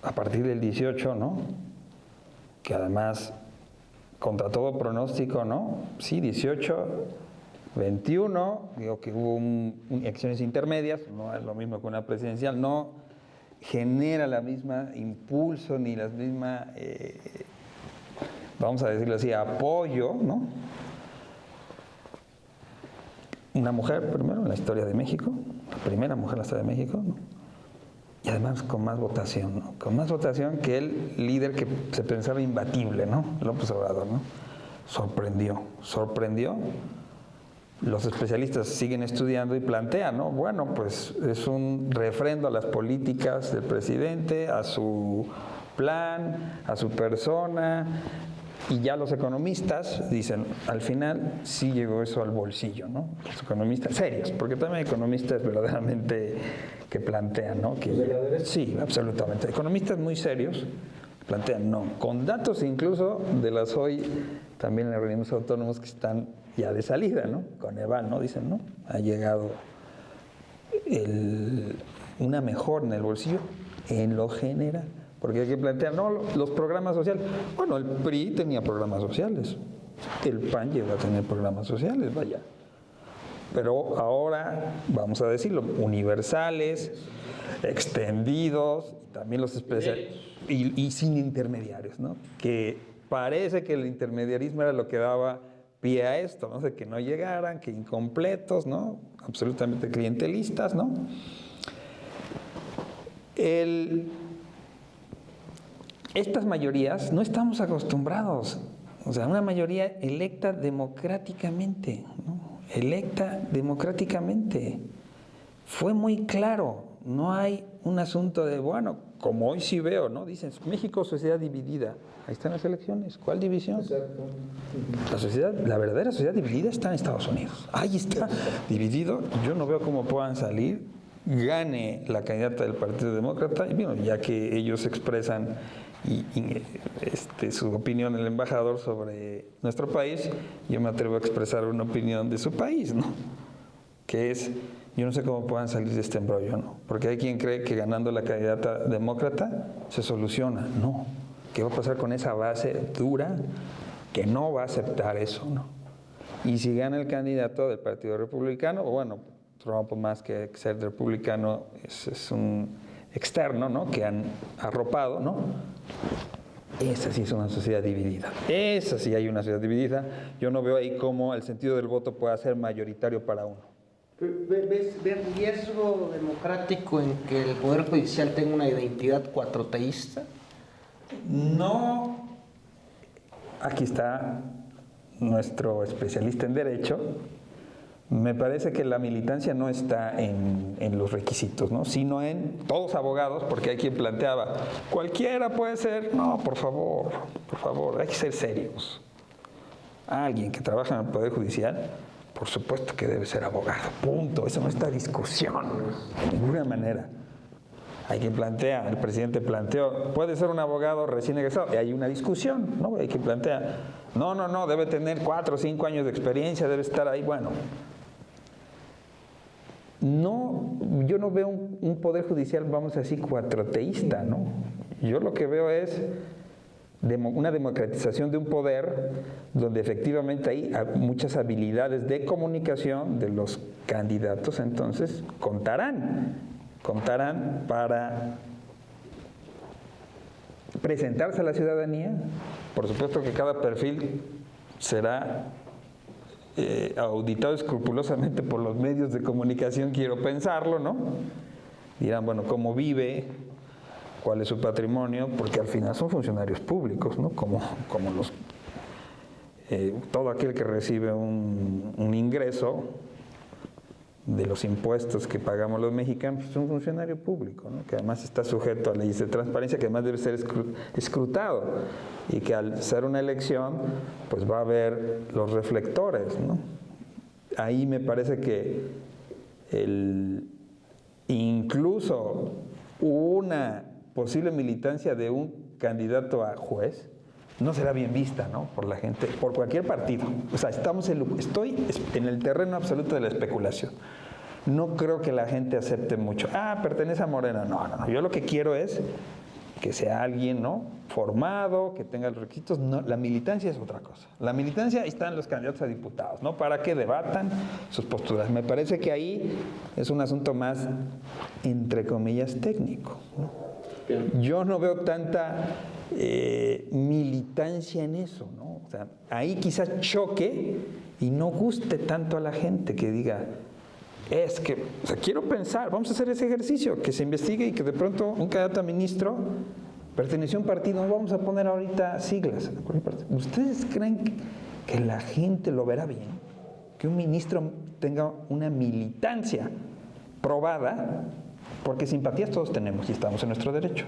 D: a partir del 18, ¿no? Que además, contra todo pronóstico, ¿no? Sí, 18, 21, digo que hubo elecciones intermedias, no es lo mismo que una presidencial, no genera la misma impulso ni la misma, vamos a decirlo así, apoyo, ¿no? Una mujer, primero, en la historia de México, la primera mujer en la historia de México, ¿no? Y además con más votación, ¿no? Con más votación que el líder que se pensaba imbatible, ¿no? López Obrador, ¿no? Sorprendió. Los especialistas siguen estudiando y plantean, ¿no? Bueno, pues es un refrendo a las políticas del presidente, a su plan, a su persona, y ya los economistas dicen, al final sí llegó eso al bolsillo, ¿no? Los economistas serios, porque también hay economistas verdaderamente que plantean, ¿no? Sí, absolutamente. Economistas muy serios plantean, no, con datos incluso de las hoy también en organismos autónomos que están ya de salida, ¿no? Coneval, ¿no? Dicen, ¿no? Ha llegado una mejora en el bolsillo en lo general. Porque hay que plantear, no, los programas sociales. Bueno, el PRI tenía programas sociales. El PAN llegó a tener programas sociales, vaya. Pero ahora, vamos a decirlo, universales, extendidos, también los especiales, y sin intermediarios, ¿no? Que parece que el intermediarismo era lo que daba pie a esto, ¿no? De que no llegaran, que incompletos, ¿no? Absolutamente clientelistas, ¿no? Estas mayorías no estamos acostumbrados, o sea, una mayoría electa democráticamente, ¿no? Electa democráticamente. Fue muy claro, no hay un asunto de, bueno, como hoy sí veo, ¿no? Dicen, México, sociedad dividida. Ahí están las elecciones. ¿Cuál división? Exacto. La verdadera sociedad dividida está en Estados Unidos. Ahí está, dividido. Yo no veo cómo puedan salir. Gane la candidata del Partido Demócrata, y bueno, ya que ellos expresan su opinión, el embajador, sobre nuestro país, yo me atrevo a expresar una opinión de su país, ¿no? Que es, yo no sé cómo puedan salir de este embrollo, ¿no? Porque hay quien cree que ganando la candidata demócrata se soluciona. No. ¿Qué va a pasar con esa base dura que no va a aceptar eso, ¿no? Y si gana el candidato del Partido Republicano, bueno, Trump, más que ser republicano, es un externo, ¿no? Que han arropado, ¿no? Esa sí es una sociedad dividida. Esa sí hay una sociedad dividida. Yo no veo ahí cómo el sentido del voto pueda ser mayoritario para uno.
A: ¿Ves riesgo democrático en que el Poder Judicial tenga una identidad cuatroteísta?
D: No. Aquí está nuestro especialista en Derecho. Me parece que la militancia no está en los requisitos, ¿no? Sino en todos abogados, porque hay quien planteaba, cualquiera puede ser. No, por favor, hay que ser serios. Alguien que trabaja en el Poder Judicial, por supuesto que debe ser abogado, punto. Eso no está en discusión, de ninguna manera. Hay quien plantea, el presidente planteó, puede ser un abogado recién egresado, y hay una discusión, ¿no? Hay quien plantea, no, debe tener 4 o 5 años de experiencia, debe estar ahí, bueno. No, yo no veo un poder judicial, vamos a decir, cuatroteísta, ¿no? Yo lo que veo es una democratización de un poder donde efectivamente hay muchas habilidades de comunicación de los candidatos, entonces contarán para presentarse a la ciudadanía. Por supuesto que cada perfil será auditado escrupulosamente por los medios de comunicación, quiero pensarlo, ¿no? Dirán, bueno, ¿cómo vive? ¿Cuál es su patrimonio? Porque al final son funcionarios públicos, ¿no? Como todo aquel que recibe un ingreso de los impuestos que pagamos los mexicanos, es un funcionario público, ¿no? Que además está sujeto a leyes de transparencia, que además debe ser escrutado, y que al ser una elección, pues va a haber los reflectores, ¿no? Ahí me parece que incluso una posible militancia de un candidato a juez no será bien vista, ¿no?, por la gente, por cualquier partido. O sea, estoy en el terreno absoluto de la especulación. No creo que la gente acepte mucho. Pertenece a Morena. No. Yo lo que quiero es que sea alguien, ¿no?, formado, que tenga los requisitos. No, la militancia es otra cosa. La militancia, ahí están los candidatos a diputados, ¿no?, para que debatan sus posturas. Me parece que ahí es un asunto más, entre comillas, técnico, ¿no? Yo no veo tanta militancia en eso, ¿no? O sea, ahí quizás choque y no guste tanto a la gente que diga, es que, o sea, quiero pensar, vamos a hacer ese ejercicio, que se investigue y que de pronto un candidato a ministro perteneció a un partido, no vamos a poner ahorita siglas. ¿Ustedes creen que la gente lo verá bien? Que un ministro tenga una militancia probada, porque simpatías todos tenemos y estamos en nuestro derecho.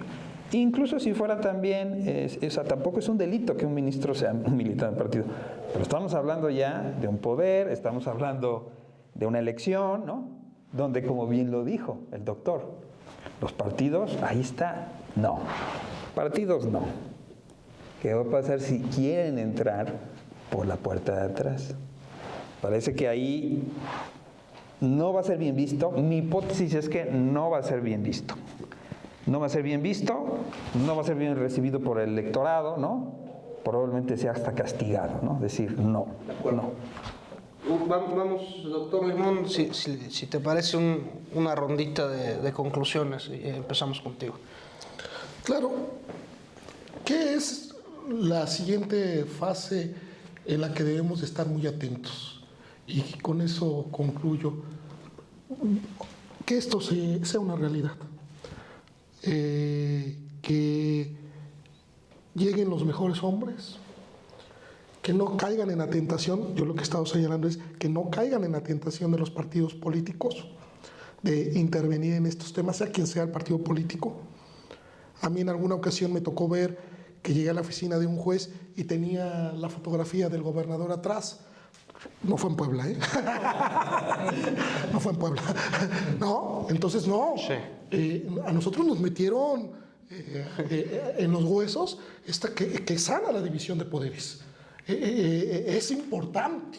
D: Incluso si fuera también, o sea, tampoco es un delito que un ministro sea un militante del partido, pero estamos hablando ya de un poder, estamos hablando de una elección, ¿no?, donde, como bien lo dijo el doctor, los partidos, ahí está, no. Partidos no. ¿Qué va a pasar si quieren entrar por la puerta de atrás? Parece que ahí no va a ser bien visto. Mi hipótesis es que no va a ser bien visto. No va a ser bien visto, no va a ser bien recibido por el electorado, ¿no? Probablemente sea hasta castigado, ¿no? Decir no, no.
A: Vamos, doctor Limón, si te parece una rondita de conclusiones y empezamos contigo.
C: Claro. ¿Qué es la siguiente fase en la que debemos de estar muy atentos? Y con eso concluyo. Que esto sea una realidad. Que lleguen los mejores hombres, que no caigan en la tentación. Yo lo que he estado señalando es que no caigan en la tentación de los partidos políticos de intervenir en estos temas, sea quien sea el partido político. A mí en alguna ocasión me tocó ver que llegué a la oficina de un juez y tenía la fotografía del gobernador atrás. No fue en Puebla, ¿eh? No fue en Puebla. No, entonces no. Sí. A nosotros nos metieron en los huesos que sana la división de poderes. Es importante.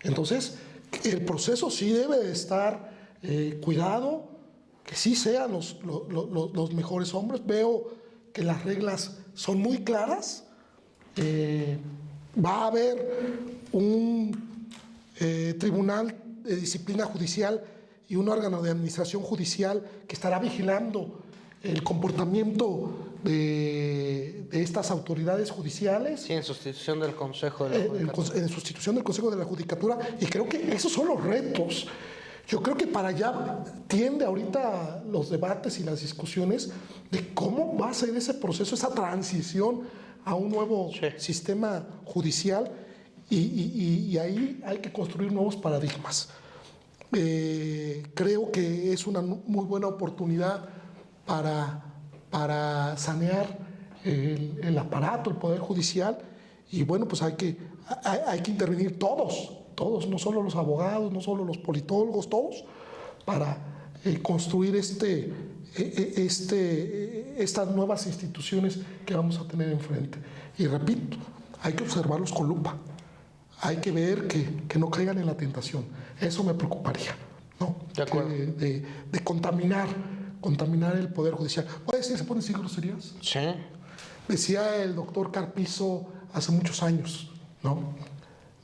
C: Entonces, el proceso sí debe de estar cuidado, que sí sean los mejores hombres. Veo que las reglas son muy claras. Va a haber un tribunal de disciplina judicial y un órgano de administración judicial que estará vigilando el comportamiento de estas autoridades judiciales.
A: Sí, en sustitución del Consejo de la Judicatura.
C: En sustitución del Consejo de la Judicatura. Y creo que esos son los retos. Yo creo que para allá tiende ahorita los debates y las discusiones de cómo va a ser ese proceso, esa transición a un nuevo sistema judicial, y ahí hay que construir nuevos paradigmas. Creo que es una muy buena oportunidad para sanear el aparato, el Poder Judicial, y bueno, pues hay que intervenir todos, no solo los abogados, no solo los politólogos, todos, para construir estas nuevas instituciones que vamos a tener enfrente. Y repito, hay que observarlos con lupa, hay que ver que no caigan en la tentación. Eso me preocuparía, ¿no?
A: De acuerdo.
C: De contaminar el Poder Judicial. ¿Puede decir, se pueden decir groserías?
A: Sí.
C: Decía el doctor Carpizo hace muchos años, ¿no?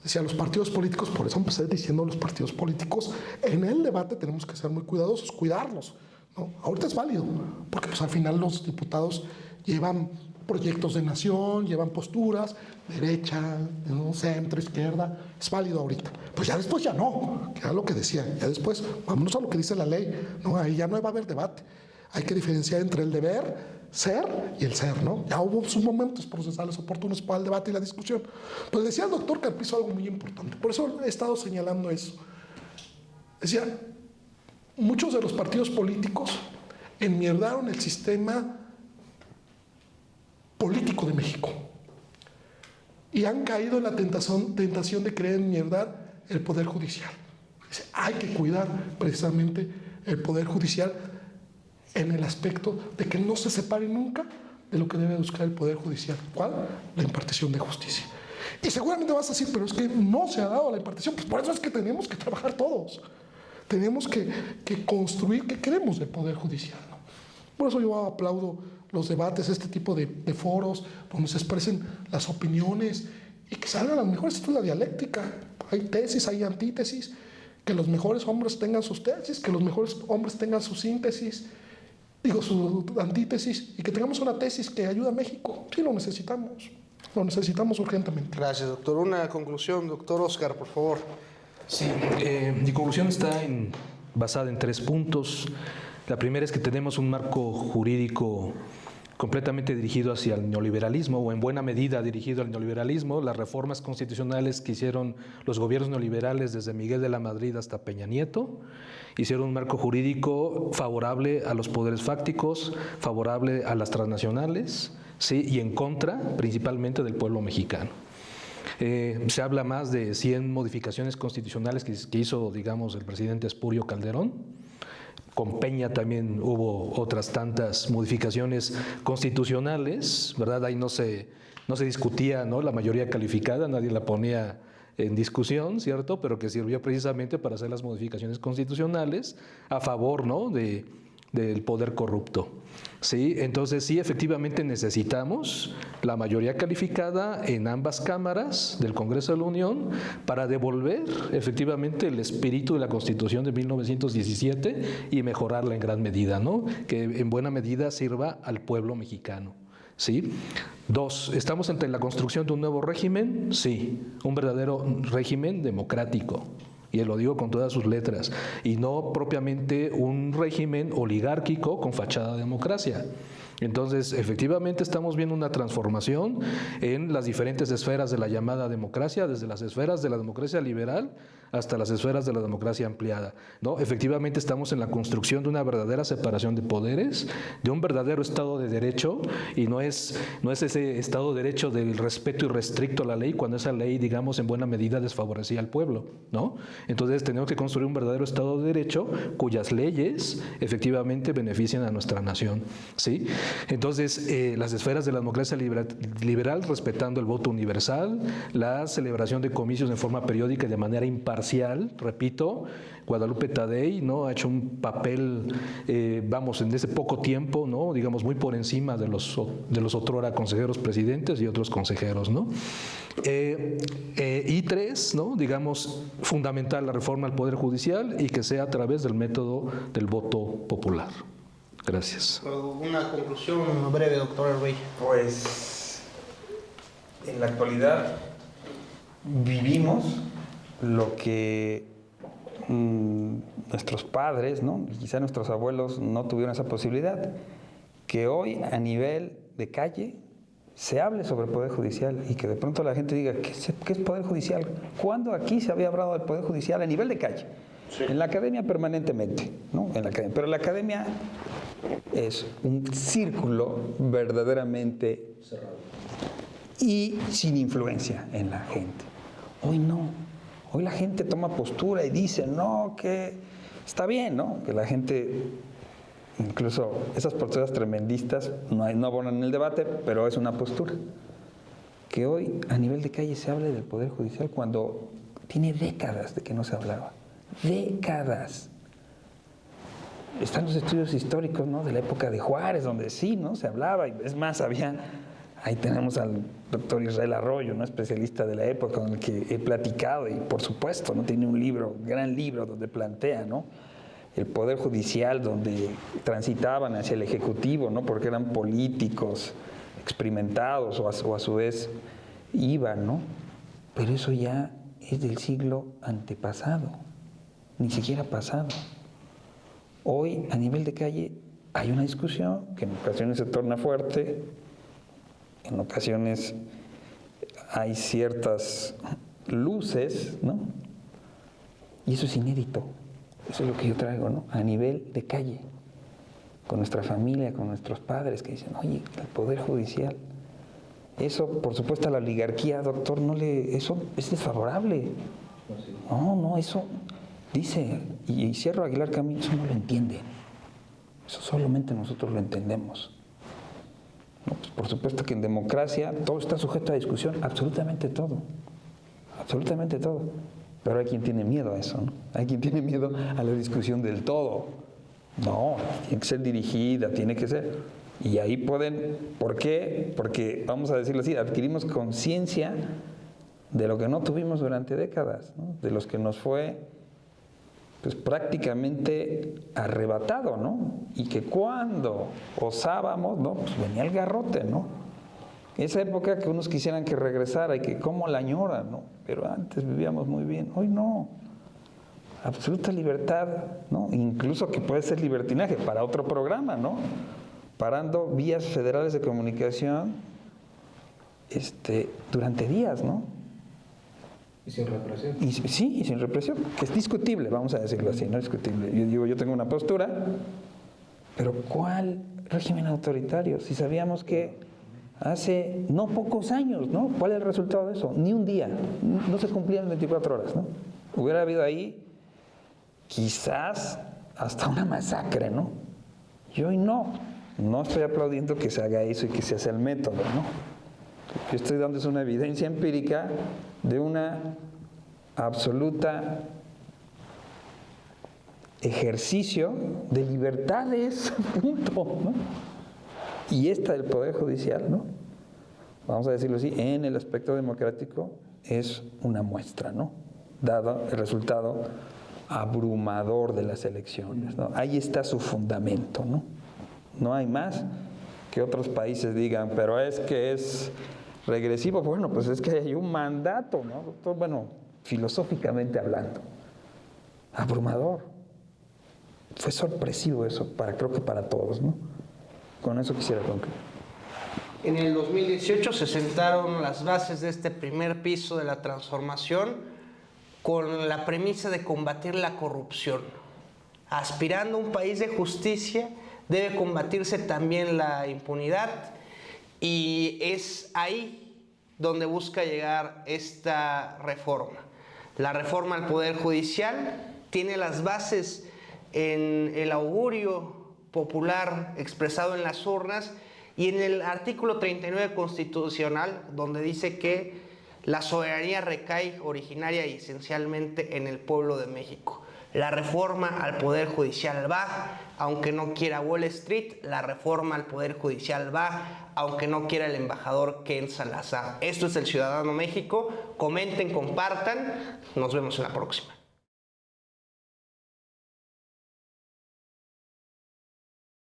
C: Decía, los partidos políticos, por eso empecé diciendo los partidos políticos, en el debate tenemos que ser muy cuidadosos, cuidarlos, ¿no? Ahorita es válido, porque pues al final los diputados llevan proyectos de nación, llevan posturas, derecha, ¿no?, centro, izquierda, es válido ahorita. Pues ya después ya no, que era lo que decía, ya después vámonos a lo que dice la ley, ¿no? Ahí ya no va a haber debate. Hay que diferenciar entre el deber ser y el ser, ¿no? Ya hubo sus momentos procesales oportunos para el debate y la discusión. Pues decía el doctor Carpizo algo muy importante, por eso he estado señalando eso. Decía, muchos de los partidos políticos enmierdaron el sistema político de México y han caído en la tentación de querer enmierdar el Poder Judicial. Dice, hay que cuidar precisamente el Poder Judicial en el aspecto de que no se separe nunca de lo que debe buscar el Poder Judicial. ¿Cuál? La impartición de justicia. Y seguramente vas a decir, pero es que no se ha dado la impartición. Pues por eso es que tenemos que trabajar todos. Tenemos que construir qué queremos del Poder Judicial, ¿no? Por eso yo aplaudo los debates, este tipo de foros, donde se expresen las opiniones y que salgan las mejores. Esto es la dialéctica. Hay tesis, hay antítesis. Que los mejores hombres tengan sus tesis, que los mejores hombres tengan su síntesis, su antítesis, y que tengamos una tesis que ayude a México. Sí, lo necesitamos urgentemente.
A: Gracias, doctor. Una conclusión, doctor Oscar, por favor.
B: Sí, mi conclusión está basada en 3 puntos. La primera es que tenemos un marco jurídico completamente dirigido hacia el neoliberalismo, o en buena medida dirigido al neoliberalismo. Las reformas constitucionales que hicieron los gobiernos neoliberales desde Miguel de la Madrid hasta Peña Nieto hicieron un marco jurídico favorable a los poderes fácticos, favorable a las transnacionales, ¿sí? Y en contra principalmente del pueblo mexicano. Se habla más de 100 modificaciones constitucionales que hizo, digamos, el presidente Espurio Calderón. Con Peña también hubo otras tantas modificaciones constitucionales, ¿verdad? Ahí no se discutía, ¿no?, la mayoría calificada, nadie la ponía en discusión, ¿cierto? Pero que sirvió precisamente para hacer las modificaciones constitucionales a favor, ¿no?, del poder corrupto. Sí, entonces sí, efectivamente necesitamos la mayoría calificada en ambas cámaras del Congreso de la Unión para devolver efectivamente el espíritu de la Constitución de 1917 y mejorarla en gran medida, ¿no? Que en buena medida sirva al pueblo mexicano. ¿Sí? 2, ¿estamos ante la construcción de un nuevo régimen? Sí, un verdadero régimen democrático. Y lo digo con todas sus letras, y no propiamente un régimen oligárquico con fachada de democracia. Entonces, efectivamente estamos viendo una transformación en las diferentes esferas de la llamada democracia, desde las esferas de la democracia liberal hasta las esferas de la democracia ampliada, ¿no? Efectivamente estamos en la construcción de una verdadera separación de poderes, de un verdadero Estado de Derecho, y no es ese Estado de Derecho del respeto irrestricto a la ley, cuando esa ley, digamos, en buena medida desfavorecía al pueblo, ¿no? Entonces tenemos que construir un verdadero Estado de Derecho cuyas leyes efectivamente benefician a nuestra nación, ¿sí? Entonces, las esferas de la democracia liberal, respetando el voto universal, la celebración de comicios en forma periódica y de manera imparcial, repito, Guadalupe Tadei, ¿no?, ha hecho un papel, en ese poco tiempo, ¿no?, digamos, muy por encima de los otrora consejeros presidentes y otros consejeros, ¿no? Y 3, ¿no?, digamos, fundamental la reforma al Poder Judicial y que sea a través del método del voto popular. Gracias.
A: Una conclusión breve, doctor Hervey.
E: Pues en la actualidad vivimos lo que nuestros padres, ¿no?, y quizá nuestros abuelos no tuvieron esa posibilidad, que hoy a nivel de calle se hable sobre el Poder Judicial y que de pronto la gente diga, ¿qué es Poder Judicial? ¿Cuándo aquí se había hablado del Poder Judicial a nivel de calle? Sí. En la academia permanentemente, ¿no? Pero la academia es un círculo verdaderamente cerrado y sin influencia en la gente. Hoy no. Hoy la gente toma postura y dice, no, que está bien, ¿no? Que la gente, incluso esas posturas tremendistas, no abonan el debate, pero es una postura. Que hoy a nivel de calle se hable del Poder Judicial cuando tiene décadas de que no se hablaba. Décadas. Están los estudios históricos, ¿no?, de la época de Juárez, donde sí, ¿no?, se hablaba, y es más, ahí tenemos al doctor Israel Arroyo, ¿no?, especialista de la época, con el que he platicado, y por supuesto, ¿no?, tiene un gran libro, donde plantea, ¿no?, el Poder Judicial, donde transitaban hacia el Ejecutivo, ¿no?, porque eran políticos experimentados, o a su vez iban, ¿no?, pero eso ya es del siglo antepasado, ni siquiera pasado. Hoy, a nivel de calle, hay una discusión que en ocasiones se torna fuerte, en ocasiones hay ciertas luces, ¿no? Y eso es inédito. Eso es lo que yo traigo, ¿no? A nivel de calle, con nuestra familia, con nuestros padres, que dicen, oye, el Poder Judicial. Eso, por supuesto, a la oligarquía, doctor, eso es desfavorable. No, eso... Dice, y Cierro Aguilar Camín, eso no lo entiende. Eso solamente nosotros lo entendemos. No, pues por supuesto que en democracia todo está sujeto a discusión, absolutamente todo. Absolutamente todo. Pero hay quien tiene miedo a eso, ¿no? Hay quien tiene miedo a la discusión del todo. No, tiene que ser dirigida, tiene que ser. Y ahí pueden, ¿por qué? Porque, vamos a decirlo así, adquirimos conciencia de lo que no tuvimos durante décadas, ¿no? De los que nos fue pues prácticamente arrebatado, ¿no? Y que cuando osábamos, ¿no? Pues venía el garrote, ¿no? Esa época que unos quisieran que regresara y que cómo la añoran, ¿no? Pero antes vivíamos muy bien, hoy no. Absoluta libertad, ¿no? Incluso que puede ser libertinaje para otro programa, ¿no? Parando vías federales de comunicación durante días, ¿no?
B: Y sin represión.
E: Sí, y sin represión, que es discutible, vamos a decirlo así, no es discutible. Yo digo, yo tengo una postura, pero ¿cuál régimen autoritario? Si sabíamos que hace no pocos años, ¿no? ¿Cuál es el resultado de eso? Ni un día, no se cumplían 24 horas, ¿no? Hubiera habido ahí quizás hasta una masacre, ¿no? Y hoy no estoy aplaudiendo que se haga eso y que se haga el método, ¿no? Yo estoy dando una evidencia empírica de una absoluta ejercicio de libertades, punto, ¿no? Y esta del Poder Judicial, ¿no? Vamos a decirlo así, en el aspecto democrático es una muestra, ¿no? Dado el resultado abrumador de las elecciones, ¿no? Ahí está su fundamento, ¿no? No hay más que otros países digan, pero es que es regresivo. Bueno, pues es que hay un mandato, ¿no, doctor? Bueno, filosóficamente hablando, abrumador. Fue sorpresivo eso, creo que para todos, ¿no? Con eso quisiera concluir.
A: En el 2018 se sentaron las bases de este primer piso de la transformación con la premisa de combatir la corrupción. Aspirando a un país de justicia, debe combatirse también la impunidad, y es ahí donde busca llegar esta reforma. La reforma al Poder Judicial tiene las bases en el augurio popular expresado en las urnas y en el artículo 39 constitucional, donde dice que la soberanía recae originaria y esencialmente en el pueblo de México. La reforma al Poder Judicial va, aunque no quiera Wall Street. La reforma al Poder Judicial va, aunque no quiera el embajador Ken Salazar. Esto es El Ciudadano México. Comenten, compartan. Nos vemos en la próxima.